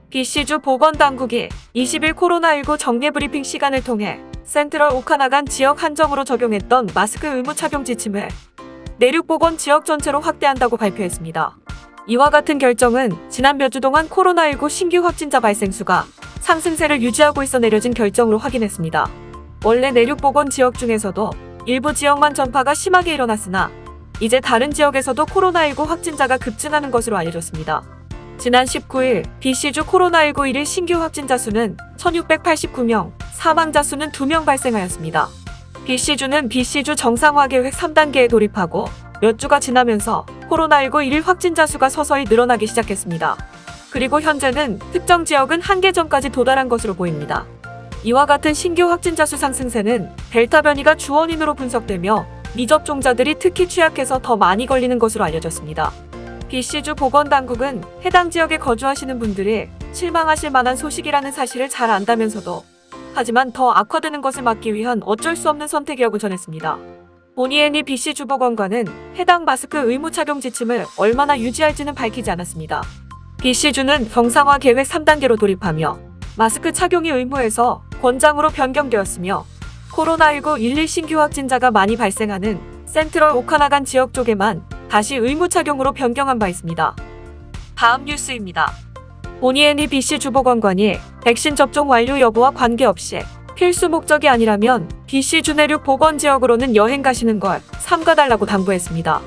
BC주 보건당국이 20일 코로나19 정례 브리핑 시간을 통해 센트럴 오카나간 지역 한정으로 적용했던 마스크 의무 착용 지침을 내륙보건 지역 전체로 확대한다고 발표했습니다. 이와 같은 결정은 지난 몇 주 동안 코로나19 신규 확진자 발생 수가 상승세를 유지하고 있어 내려진 결정으로 확인했습니다. 원래 내륙보건 지역 중에서도 일부 지역만 전파가 심하게 일어났으나 이제 다른 지역에서도 코로나19 확진자가 급증하는 것으로 알려졌습니다. 지난 19일 BC주 코로나19 1일 신규 확진자 수는 1689명, 사망자 수는 2명 발생하였습니다. BC주는 BC주 정상화 계획 3단계에 돌입하고 몇 주가 지나면서 코로나19 1일 확진자 수가 서서히 늘어나기 시작했습니다. 그리고 현재는 특정 지역은 한계 전까지 도달한 것으로 보입니다. 이와 같은 신규 확진자 수 상승세는 델타 변이가 주원인으로 분석되며 미접종자들이 특히 취약해서 더 많이 걸리는 것으로 알려졌습니다. BC주 보건당국은 해당 지역에 거주하시는 분들이 실망하실 만한 소식이라는 사실을 잘 안다면서도 하지만 더 악화되는 것을 막기 위한 어쩔 수 없는 선택이라고 전했습니다. 보니애니 BC주 보건관은 해당 마스크 의무 착용 지침을 얼마나 유지할지는 밝히지 않았습니다. BC주는 정상화 계획 3단계로 돌입하며 마스크 착용이 의무에서 권장으로 변경되었으며 코로나19 1일 신규 확진자가 많이 발생하는 센트럴 오카나간 지역 쪽에만 다시 의무 착용으로 변경한 바 있습니다. 다음 뉴스입니다. 보니애니 BC주 보건관이 백신 접종 완료 여부와 관계없이 필수 목적이 아니라면 BC주 내륙 보건지역으로는 여행 가시는 걸 삼가달라고 당부했습니다.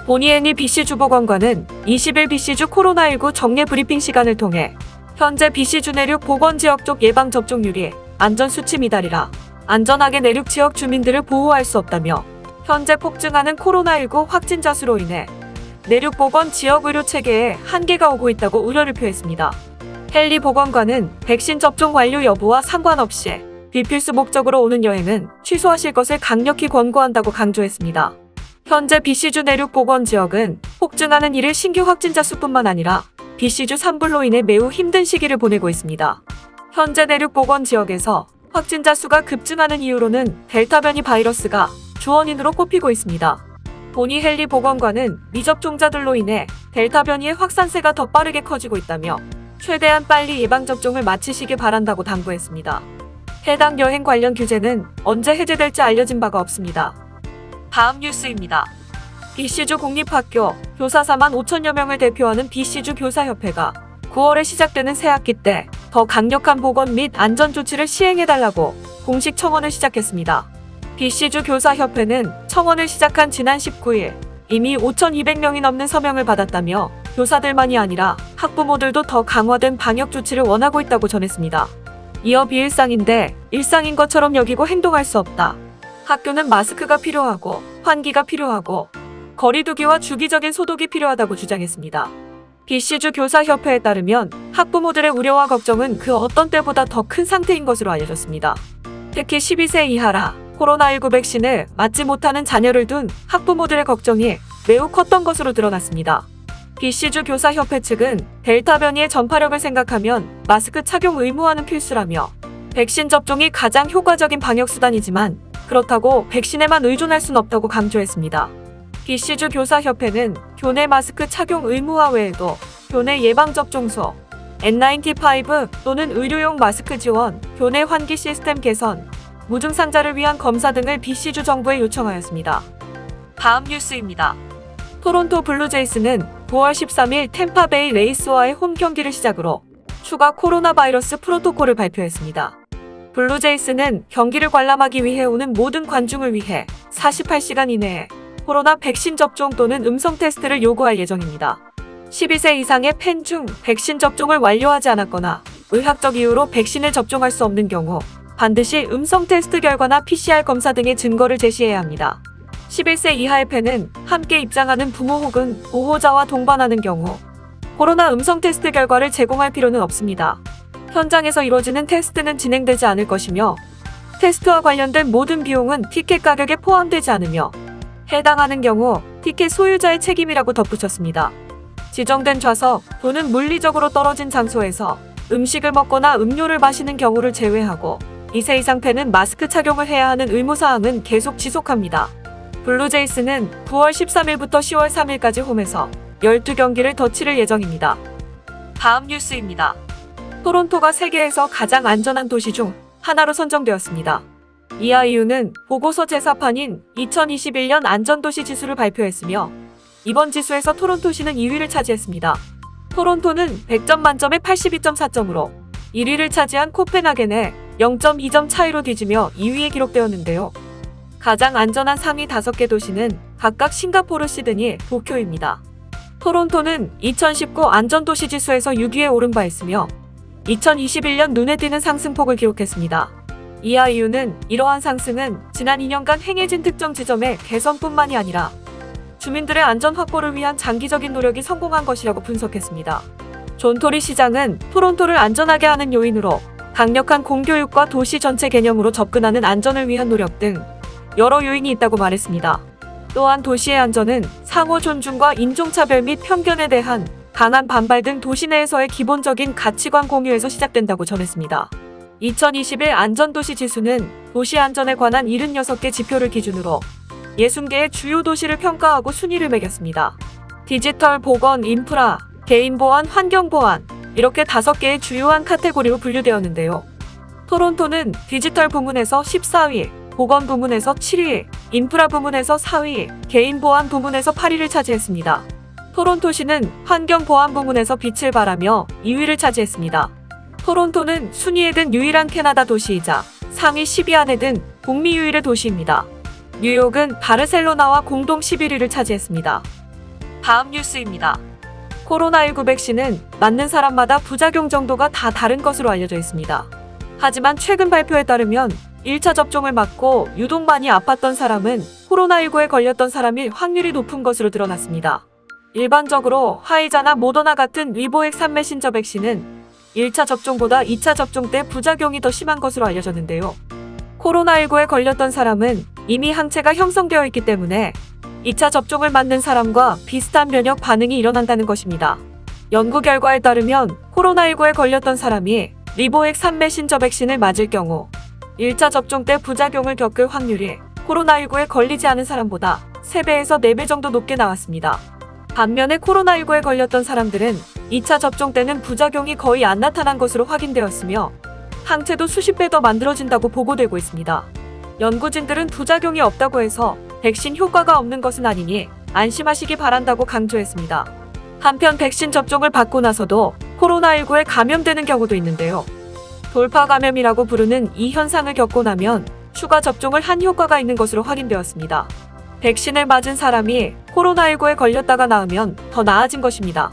보니애니 BC주 보건관은 20일 BC주 코로나19 정례 브리핑 시간을 통해 현재 BC주 내륙 보건지역 쪽 예방접종률이 안전수치 미달이라 안전하게 내륙 지역 주민들을 보호할 수 없다며 현재 폭증하는 코로나19 확진자 수로 인해 내륙 보건 지역 의료 체계에 한계가 오고 있다고 우려를 표했습니다. 헨리 보건관은 백신 접종 완료 여부와 상관없이 비필수 목적으로 오는 여행은 취소하실 것을 강력히 권고한다고 강조했습니다. 현재 BC주 내륙 보건 지역은 폭증하는 1일 신규 확진자 수뿐만 아니라 BC주 산불로 인해 매우 힘든 시기를 보내고 있습니다. 현재 내륙 보건 지역에서 확진자 수가 급증하는 이유로는 델타 변이 바이러스가 주원인으로 꼽히고 있습니다. 보니 헨리 보건관은 미접종자들로 인해 델타 변이의 확산세가 더 빠르게 커지고 있다며 최대한 빨리 예방접종을 마치시길 바란다고 당부했습니다. 해당 여행 관련 규제는 언제 해제될지 알려진 바가 없습니다. 다음 뉴스입니다. BC주 공립학교 교사 4만 5천여 명을 대표하는 BC주 교사협회가 9월에 시작되는 새학기 때 더 강력한 보건 및 안전 조치를 시행해달라고 공식 청원을 시작했습니다. BC주 교사협회는 청원을 시작한 지난 19일 이미 5,200명이 넘는 서명을 받았다며 교사들만이 아니라 학부모들도 더 강화된 방역 조치를 원하고 있다고 전했습니다. 이어 비일상인데 일상인 것처럼 여기고 행동할 수 없다. 학교는 마스크가 필요하고 환기가 필요하고 거리두기와 주기적인 소독이 필요하다고 주장했습니다. BC주 교사협회에 따르면 학부모들의 우려와 걱정은 그 어떤 때보다 더 큰 상태인 것으로 알려졌습니다. 특히 12세 이하라 코로나19 백신을 맞지 못하는 자녀를 둔 학부모들의 걱정이 매우 컸던 것으로 드러났습니다. BC주 교사협회 측은 델타 변이의 전파력을 생각하면 마스크 착용 의무화는 필수라며 백신 접종이 가장 효과적인 방역수단이지만 그렇다고 백신에만 의존할 순 없다고 강조했습니다. BC주 교사협회는 교내 마스크 착용 의무화 외에도 교내 예방접종소, N95 또는 의료용 마스크 지원, 교내 환기 시스템 개선, 무증상자를 위한 검사 등을 BC주 정부에 요청하였습니다. 다음 뉴스입니다. 토론토 블루제이스는 9월 13일 템파베이 레이스와의 홈 경기를 시작으로 추가 코로나 바이러스 프로토콜을 발표했습니다. 블루제이스는 경기를 관람하기 위해 오는 모든 관중을 위해 48시간 이내에 코로나 백신 접종 또는 음성 테스트를 요구할 예정입니다. 12세 이상의 팬 중 백신 접종을 완료하지 않았거나 의학적 이유로 백신을 접종할 수 없는 경우 반드시 음성 테스트 결과나 PCR 검사 등의 증거를 제시해야 합니다. 11세 이하의 팬은 함께 입장하는 부모 혹은 보호자와 동반하는 경우 코로나 음성 테스트 결과를 제공할 필요는 없습니다. 현장에서 이루어지는 테스트는 진행되지 않을 것이며 테스트와 관련된 모든 비용은 티켓 가격에 포함되지 않으며 해당하는 경우 티켓 소유자의 책임이라고 덧붙였습니다. 지정된 좌석 또는 물리적으로 떨어진 장소에서 음식을 먹거나 음료를 마시는 경우를 제외하고 2세 이상 팬은 마스크 착용을 해야 하는 의무사항은 계속 지속합니다. 블루제이스는 9월 13일부터 10월 3일까지 홈에서 12경기를 더 치를 예정입니다. 다음 뉴스입니다. 토론토가 세계에서 가장 안전한 도시 중 하나로 선정되었습니다. 이하 이유는 보고서 제사판인 2021년 안전도시 지수를 발표했으며 이번 지수에서 토론토시는 2위를 차지했습니다. 토론토는 100점 만점에 82.4점으로 1위를 차지한 코펜하겐에 0.2점 차이로 뒤지며 2위에 기록되었는데요. 가장 안전한 상위 5개 도시는 각각 싱가포르, 시드니, 도쿄입니다. 토론토는 2019 안전도시 지수에서 6위에 오른 바 있으며 2021년 눈에 띄는 상승폭을 기록했습니다. 이하 이유는 이러한 상승은 지난 2년간 행해진 특정 지점의 개선뿐만이 아니라 주민들의 안전 확보를 위한 장기적인 노력이 성공한 것이라고 분석했습니다. 존 토리 시장은 토론토를 안전하게 하는 요인으로 강력한 공교육과 도시 전체 개념으로 접근하는 안전을 위한 노력 등 여러 요인이 있다고 말했습니다. 또한 도시의 안전은 상호 존중과 인종차별 및 편견에 대한 강한 반발 등 도시 내에서의 기본적인 가치관 공유에서 시작된다고 전했습니다. 2021 안전도시 지수는 도시 안전에 관한 76개 지표를 기준으로 60개의 주요 도시를 평가하고 순위를 매겼습니다. 디지털, 보건, 인프라, 개인 보안, 환경 보안 이렇게 5개의 주요한 카테고리로 분류되었는데요. 토론토는 디지털 부문에서 14위, 보건 부문에서 7위, 인프라 부문에서 4위, 개인 보안 부문에서 8위를 차지했습니다. 토론토시는 환경 보안 부문에서 빛을 발하며 2위를 차지했습니다. 토론토는 순위에 든 유일한 캐나다 도시이자 상위 10위 안에 든 북미 유일의 도시입니다. 뉴욕은 바르셀로나와 공동 11위를 차지했습니다. 다음 뉴스입니다. 코로나19 백신은 맞는 사람마다 부작용 정도가 다 다른 것으로 알려져 있습니다. 하지만 최근 발표에 따르면 1차 접종을 맞고 유독 많이 아팠던 사람은 코로나19에 걸렸던 사람일 확률이 높은 것으로 드러났습니다. 일반적으로 화이자나 모더나 같은 리보액 3메신저 백신은 1차 접종보다 2차 접종 때 부작용이 더 심한 것으로 알려졌는데요. 코로나19에 걸렸던 사람은 이미 항체가 형성되어 있기 때문에 2차 접종을 맞는 사람과 비슷한 면역 반응이 일어난다는 것입니다. 연구 결과에 따르면 코로나19에 걸렸던 사람이 리보액 3메신저 백신을 맞을 경우 1차 접종 때 부작용을 겪을 확률이 코로나19에 걸리지 않은 사람보다 3배에서 4배 정도 높게 나왔습니다. 반면에 코로나19에 걸렸던 사람들은 2차 접종 때는 부작용이 거의 안 나타난 것으로 확인되었으며 항체도 수십 배 더 만들어진다고 보고되고 있습니다. 연구진들은 부작용이 없다고 해서 백신 효과가 없는 것은 아니니 안심하시기 바란다고 강조했습니다. 한편 백신 접종을 받고 나서도 코로나19에 감염되는 경우도 있는데요. 돌파 감염이라고 부르는 이 현상을 겪고 나면 추가 접종을 한 효과가 있는 것으로 확인되었습니다. 백신을 맞은 사람이 코로나19에 걸렸다가 나으면 더 나아진 것입니다.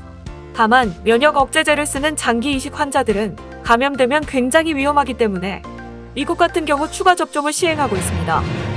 다만 면역 억제제를 쓰는 장기 이식 환자들은 감염되면 굉장히 위험하기 때문에 미국 같은 경우 추가 접종을 시행하고 있습니다.